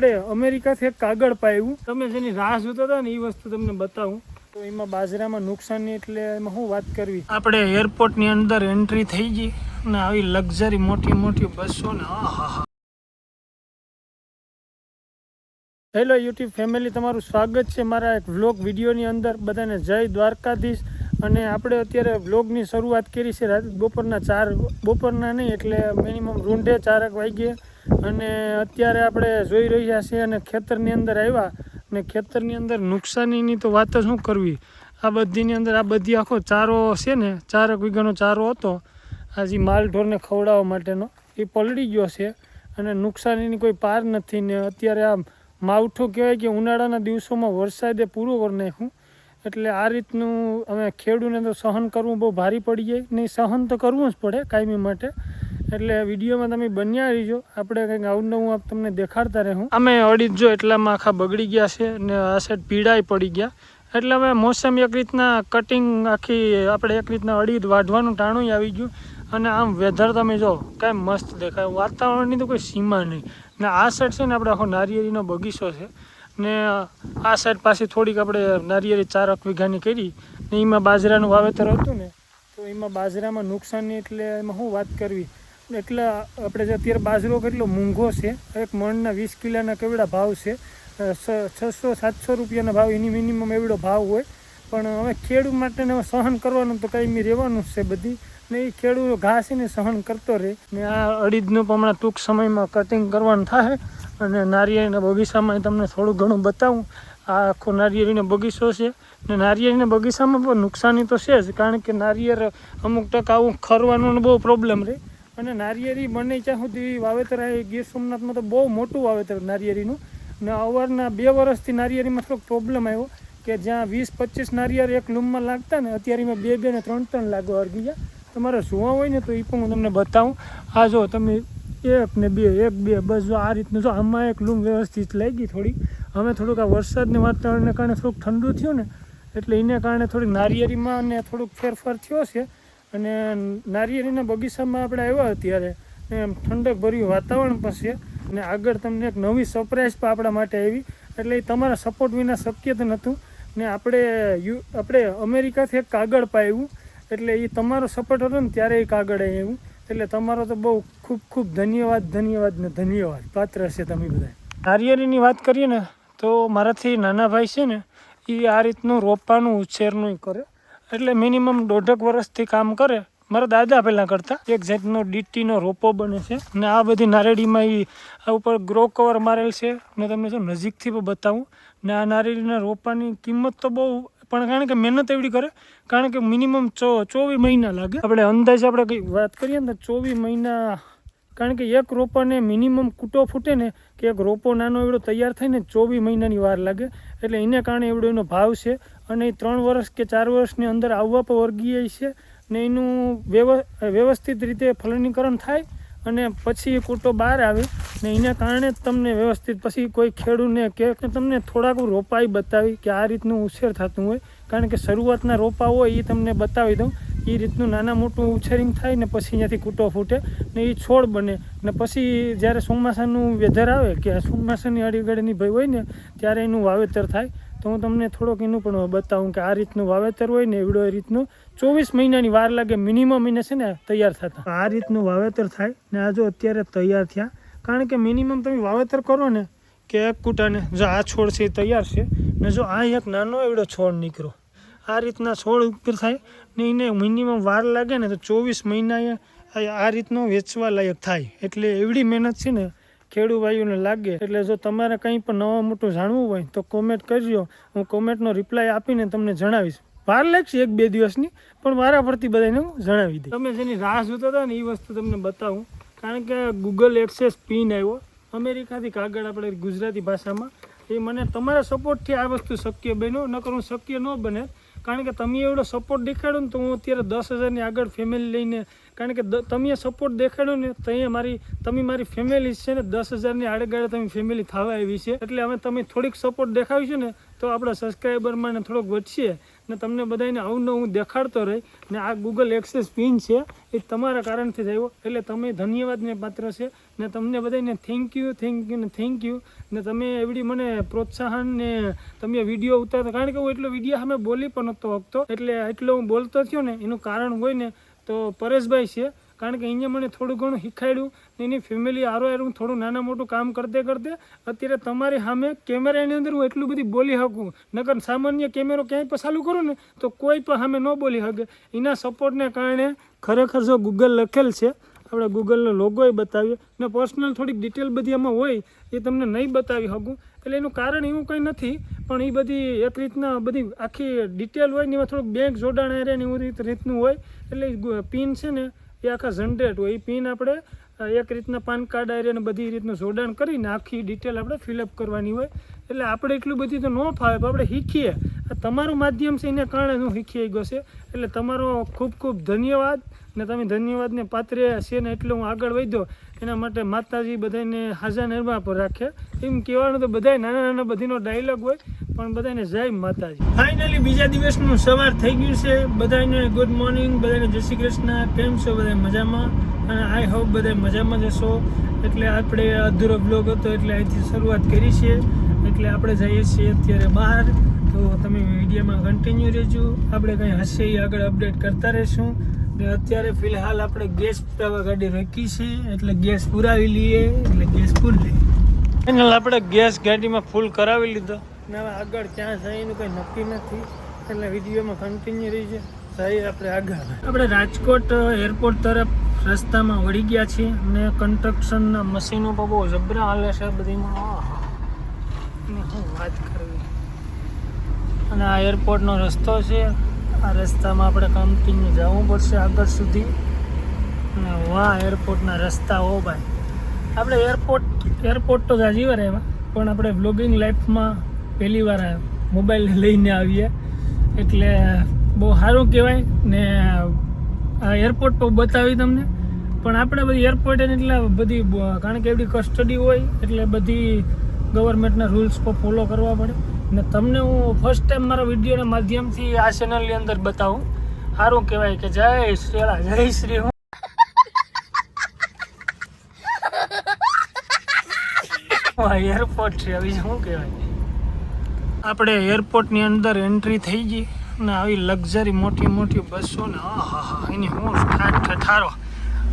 આપણે અમેરિકાથી એક કાગળ પાયું, તમે જેની રાહ જોતા હતા ને એ વસ્તુ તમને બતાવું. તો એમાં બાજરામાં નુકસાની એટલે એમાં શું વાત કરવી. આપણે એરપોર્ટની અંદર એન્ટ્રી થઈ ગઈ ને આવી લક્ઝરી મોટી મોટી બસો ને હેલો યુટ્યુબ ફેમિલી, તમારું સ્વાગત છે મારા એક વ્લોગ વિડીયોની અંદર. બધાને જય દ્વારકાધીશ. અને આપણે અત્યારે વ્લોગની શરૂઆત કરી છે રાત બપોરના નહીં એટલે મિનિમમ રૂંઢે 4 વાગ્યે. અને અત્યારે આપણે જોઈ રહ્યા છીએ અને ખેતરની અંદર આવ્યા ને ખેતરની અંદર નુકસાનીની તો વાત જ શું કરવી. આ બધીની અંદર આ બધી આખો ચારો છે ને 4 વીઘાનો ચારો હતો આ જે માલઢોરને ખવડાવવા માટેનો, એ પલળી ગયો છે અને નુકસાનીની કોઈ પાર નથી. ને અત્યારે આ માવઠું કહેવાય કે ઉનાળાના દિવસોમાં વરસાદે પૂરું કરી નાખ્યું. એટલે આ રીતનું અમે ખેડૂને તો સહન કરવું બહુ ભારી પડી જાય. નહીં, સહન તો કરવું જ પડે કાયમી માટે. એટલે વિડીયોમાં તમે બન્યા રહીજો, આપણે કંઈક નવું આપ તમને દેખાડતા રહેવું. અમે અડીજ જો એટલામાં આખા બગડી ગયા છે ને આ સાઈડ પીળાઈ પડી ગયા. એટલે અમે મોસમ એક રીતના કટિંગ આખી આપણે એક રીતના અડીજ વાઢવાનું ટાણું આવી ગયું. અને આમ વેધર તમે જો કાંઈ મસ્ત દેખાય, વાતાવરણની તો કોઈ સીમા નહીં. ને આ સાઈડ છે ને આપણે આખો નારિયેળીનો બગીચો છે ને આ સાઈડ પાછી થોડીક આપણે નારિયેળી 4 વીઘાની કરી ને એમાં બાજરાનું વાવેતર હતું ને, તો એમાં બાજરામાં નુકસાની એટલે એમાં શું વાત કરવી. એટલે આપણે જે અત્યારે બાજરો કેટલો મોંઘો છે, એક મણના 20 કિલોના કેવડા ભાવ છે, 600-700 રૂપિયાના ભાવ, એની મિનિમમ એવડો ભાવ હોય. પણ હવે ખેડૂત માટે સહન કરવાનું તો કાંઈ રહેવાનું જ છે બધી. ને એ ખેડૂત ઘાસ ને સહન કરતો રહે. ને આ અડીજનું હમણાં ટૂંક સમયમાં કટિંગ કરવાનું થાય. અને નારિયેળીના બગીચામાં તમને થોડું ઘણું બતાવું. આ આખો નારિયેળીનો બગીચો છે ને નારિયેળીના બગીચામાં પણ નુકસાની તો છે જ, કારણ કે નારિયેળ અમુક ટકા આવું ખરવાનું બહુ પ્રોબ્લેમ રહે. અને નારિયેળી બને ત્યાં સુધી વાવેતર આવે ગીર સોમનાથમાં તો બહુ મોટું વાવેતર નારિયેળીનું. ને અવારના 2 વર્ષથી નારિયેળીમાં થોડોક પ્રોબ્લેમ આવ્યો કે જ્યાં 20-25 નારિયેળ એક લૂમમાં લાગતા ને અત્યારે એમાં 2 ને 3 લાગવા અરગી ગયા. તમારે જોવા હોય ને તો એ પણ હું તમને બતાવું. આ જો તમે 1 ને 2 1 2 બસ જો આ રીતનું જો આમાં એક લૂમ વ્યવસ્થિત લઈ ગઈ થોડી. હવે થોડુંક આ વરસાદને વાતાવરણને કારણે થોડુંક ઠંડુ થયું ને એટલે એને કારણે થોડીક નારિયેળીમાં ને થોડુંક ફેરફાર થયો છે. અને નારિયેળીના બગીચામાં આપણે આવ્યા અત્યારે એમ ઠંડક ભર્યું વાતાવરણ પણ છે. અને આગળ તમને એક નવી સરપ્રાઈઝ પણ આપણા માટે આવી, એટલે એ તમારા સપોર્ટ વિના શક્ય તો નહોતું. ને આપણે અમેરિકાથી એક કાગળ પાયું, એટલે એ તમારો સપોર્ટ હતો ને ત્યારે એ કાગળ આવ્યું. એટલે તમારો તો બહુ ખૂબ ધન્યવાદ પાત્ર છે તમે બધા. નારિયેળીની વાત કરીએ ને તો મારાથી નાના ભાઈ છે ને એ આ રીતનું રોપાનું ઉછેરનું કરે. એટલે મિનિમમ 1.5 વર્ષથી કામ કરે. મારા દાદા પહેલાં કરતા. એક જાતનો ડીટીનો રોપો બને છે ને આ બધી નારેડીમાં એ આ ઉપર ગ્રો કવર મારેલ છે. ને તમને જો નજીકથી પણ બતાવું. ને આ નારેડીના રોપાની કિંમત તો બહુ, પણ કારણ કે મહેનત એવડી કરે, કારણ કે મિનિમમ 24 મહિના લાગે. આપણે અંદાજે આપણે કંઈ વાત કરીએ ને તો 24 મહિના, કારણ કે એક રોપાને મિનિમમ કૂટો ફૂટે ને કે એક રોપો નાનો એવડો તૈયાર થાય ને 24 મહિનાની વાર લાગે. એટલે એને કારણે એવડો એનો ભાવ છે. અને એ 3 વર્ષ કે 4 વર્ષની અંદર આવવા પર વર્ગીય છે. ને એનું વ્યવસ્થિત રીતે ફલનીકરણ થાય અને પછી એ કૂટો બહાર આવે. ને એના કારણે તમને વ્યવસ્થિત પછી કોઈ ખેડૂતને કે તમને થોડાક રોપાઈ બતાવી કે આ રીતનું ઉછેર થતું હોય. કારણ કે શરૂઆતના રોપા હોય એ તમને બતાવી દઉં. એ રીતનું નાના મોટું ઉછેરિંગ થાય ને પછી અહીંયાથી કૂટો ફૂટે ને એ છોડ બને. ને પછી જ્યારે ચોમાસાનું વેધર આવે કે ચોમાસાની અડીગડીની ભય હોય ને ત્યારે એનું વાવેતર થાય. તો હું તમને થોડોક એનું પણ બતાવું કે આ રીતનું વાવેતર હોય ને એવડો એ રીતનું 24 મહિનાની વાર લાગે મિનિમમ એને છે ને તૈયાર થતા. આ રીતનું વાવેતર થાય ને આ જો અત્યારે તૈયાર થયા. કારણ કે મિનિમમ તમે વાવેતર કરો ને કે એક કૂટાને જો આ છોડ છે એ તૈયાર છે ને જો આ એક નાનો એવડો છોડ નીકળો આ રીતના છોડ ઉપર થાય ને એને મિનિમમ વાર લાગે ને તો 24 મહિના આ રીતનો વેચવા લાયક થાય. એટલે એવડી મહેનત છે ને ખેડૂત ભાઈઓને લાગે. એટલે જો તમારે કંઈ પણ નવા મોટું જાણવું હોય તો કોમેન્ટ કરજો. હું કોમેન્ટનો રિપ્લાય આપીને તમને જણાવીશ. વાર લાગશે 1-2 દિવસની, પણ વારા ફરતી બધાને હું જણાવી દઈશ. તમે જેની રાહ જોતા હતા ને એ વસ્તુ તમને બતાવું. કારણ કે ગૂગલ એક્સેસ પિન આવ્યો અમેરિકાથી કાગળ આપણે ગુજરાતી ભાષામાં. એ મને તમારા સપોર્ટથી આ વસ્તુ શક્ય બન્યો, નકર હું શક્ય ન બને. કારણ કે તમે એવડો સપોર્ટ દેખાડો ને તો હું અત્યારે 10,000ની આગળ ફેમિલી લઈને કારણ કે તમે સપોર્ટ દેખાડો ને તો અહીંયા તમે મારી ફેમિલી છે ને 10,000ની આડેગાડે તમે ફેમિલી થવા આવી છે. એટલે અમે તમે થોડીક સપોર્ટ દેખાડશો ને તો આપણા સબસ્ક્રાઈબરમાં ને થોડોક વધશે ને તમને બધાને હું દેખાડતો રહી. ને આ ગૂગલ એક્સેસ પિન છે એ તમારા કારણથી જ આવ્યો, એટલે તમે ધન્યવાદને પાત્ર છે. ને તમને બધાને થેન્ક યુ ને તમે એવડી મને પ્રોત્સાહન ને તમે વિડીયો ઉતારતા, કારણ કે હું એટલો વિડીયો સામે બોલી પણ નહોતો શકતો, એટલે એટલો હું બોલતો થયો ને એનું કારણ હોય ને તો પરેશભાઈ છે. કારણ કે અહીંયા મને થોડું ઘણું શીખાડ્યું ને એની ફેમિલી હારું હું થોડું નાના મોટું કામ કરતે અત્યારે તમારી સામે કેમેરાની અંદર હું એટલું બધી બોલી શકું. નકર સામાન્ય કેમેરો ક્યાંય પણ ચાલુ કરું ને તો કોઈ પણ સામે ન બોલી શકે. એના સપોર્ટને કારણે ખરેખર જો ગૂગલ લખેલ છે, આપણે ગૂગલનો લોગોય બતાવીએ ને પર્સનલ થોડીક ડિટેલ બધી આમાં હોય એ તમને નહીં બતાવી શકું. એટલે એનું કારણ એવું કંઈ નથી, પણ એ બધી એક રીતના બધી આખી ડિટેલ હોય ને એમાં થોડુંક બેંક જોડાણ રહે ને એવું રીતનું હોય. એટલે પિન છે ને એ આખા જનરેટ હોય. એ પિન આપણે એક રીતના પાન કાર્ડ આરે ને બધી રીતનું જોડાણ કરીને આખી ડિટેલ આપણે ફિલઅપ કરવાની હોય. એટલે આપણે એટલું બધી તો ન ફાવે, પણ આપણે શીખીએ. તમારું માધ્યમ છે એને કારણે હું શીખી ગયો છે. એટલે તમારો ખૂબ ખૂબ ધન્યવાદ ને તમે ધન્યવાદને પાત્ર છે ને એટલે હું આગળ વધ્યો. એના માટે માતાજી બધાને હાજર નિર્મા પર રાખે. એમ કહેવાનું તો બધા નાના બધીનો ડાયલોગ હોય, પણ બધાને જય માતાજી. ફાઇનલી બીજા દિવસનું સવાર થઈ ગયું છે. બધાને ગુડ મોર્નિંગ, બધાને જય શ્રી કૃષ્ણ. કેમ છો બધા? મજામાં? અને આઈ હોપ બધા મજામાં જ હશો. એટલે આપણે અધૂરો બ્લોગ હતો એટલે અહીંથી શરૂઆત કરી છે. એટલે આપણે જઈએ છીએ અત્યારે બહાર, તો તમે વિડીયોમાં કન્ટિન્યુ રહેજો. આપણે કંઈ હશે એ આગળ અપડેટ કરતા રહીશું. ને અત્યારે ફિલહાલ આપણે ગેસ પુરાવા ગાડી રાખી છે, એટલે ગેસ પુરાવી લઈએ, એટલે ગેસ ફૂલ લઈએ. ફાઇનલ આપણે ગેસ ગાડીમાં ફૂલ કરાવી લીધો ને હવે આગળ ક્યાં જાય એનું કંઈ નક્કી નથી, એટલે વિડીયોમાં કન્ટિન્યુ રહી છે. જઈએ આપણે આગળ. આપણે રાજકોટ એરપોર્ટ તરફ રસ્તામાં વળી ગયા છીએ ને કન્સ્ટ્રક્શનના મશીનો પણ બહુ જબરા હાલે છે બધીમાં. શું વાત કરવી. અને આ એરપોર્ટનો રસ્તો છે. આ રસ્તામાં આપણે કન્ટિન્યુ જવું પડશે આગળ સુધી. અને વાહ એરપોર્ટના રસ્તા હો ભાઈ. આપણે એરપોર્ટ તો જાજી વાર આવ્યા, પણ આપણે વ્લોગિંગ લાઈફમાં પહેલી વાર મોબાઈલ લઈને આવીએ, એટલે બહુ સારું કહેવાય. ને આ એરપોર્ટ પર બતાવી તમને, પણ આપણે બધી એરપોર્ટ એટલે બધી, કારણ કે એવડી કસ્ટડી હોય એટલે બધી ગવર્મેન્ટના રૂલ્સ પર ફોલો કરવા પડે. ને તમને હું ફર્સ્ટ ટાઈમ મારા વિડીયોના માધ્યમથી આ ચેનલની અંદર બતાવું. સારું કહેવાય કે જય શ્રી જય શ્રી. એરપોર્ટ છે આવી શું કહેવાય. આપણે એરપોર્ટની અંદર એન્ટ્રી થઈ ગઈ ને આવી લક્ઝરી મોટી બસો ને એની હું ઠારો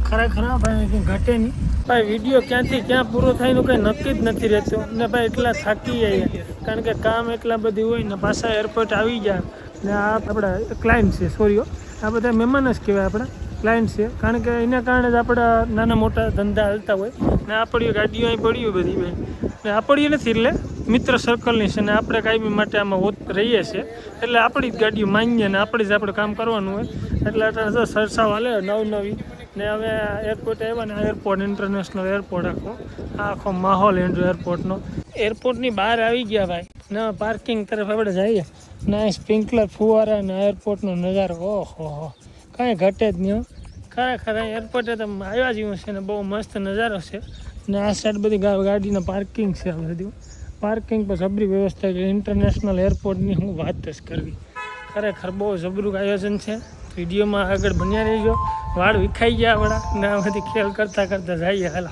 ખરેખર ભાઈ કંઈ ઘટે નહીં ભાઈ. વિડીયો ક્યાંથી ક્યાં પૂરો થાય એનું કંઈ નક્કી જ નથી રહેતું ને ભાઈ. એટલા થાકી જાય કારણ કે કામ એટલા બધી હોય ને પાછા એરપોર્ટ આવી ગયા. ને આ આપણા ક્લાયન્ટ છે, સોરી આ બધા મહેમાન જ કહેવાય, આપણા ક્લાયન્ટ છે. કારણ કે એના કારણે જ આપણા નાના મોટા ધંધા હાલતા હોય. ને આપણી ગાડીઓ અહીં પડી બધી ભાઈ, ને આપણી નથી એટલે મિત્ર સર્કલની છે. ને આપણે કાયમી માટે આમાં રહીએ છીએ, એટલે આપણી જ ગાડીઓ માનીએ ને આપણી જ આપણે કામ કરવાનું હોય. એટલે સરસાવ હાલે નવી ને હવે એરપોર્ટ આવ્યા ને એરપોર્ટ ઇન્ટરનેશનલ એરપોર્ટ આખો માહોલ એરપોર્ટની બહાર આવી ગયા ભાઈ. ને પાર્કિંગ તરફ આપણે જઈએ ને સ્પ્રિંકલર ફુવારા ને એરપોર્ટનો નજારો ઓહો કાંઈ ઘટે જ નહીં. ખરેખર એરપોર્ટે તો આવ્યા જેવું છે ને બહુ મસ્ત નજારો છે. ને આ સાઈડ બધી ગાડીના પાર્કિંગ છે. આ બધી પાર્કિંગ પર જબરી વ્યવસ્થા છે. ઇન્ટરનેશનલ એરપોર્ટની હું વાત જ કરવી. ખરેખર બહુ જબરું આયોજન છે. વિડીયોમાં આગળ બન્યા રહીજો. વાળ વિખાઈ ગયા વડા ને આ બધી ખેલ કરતા જઈએ. હાલો.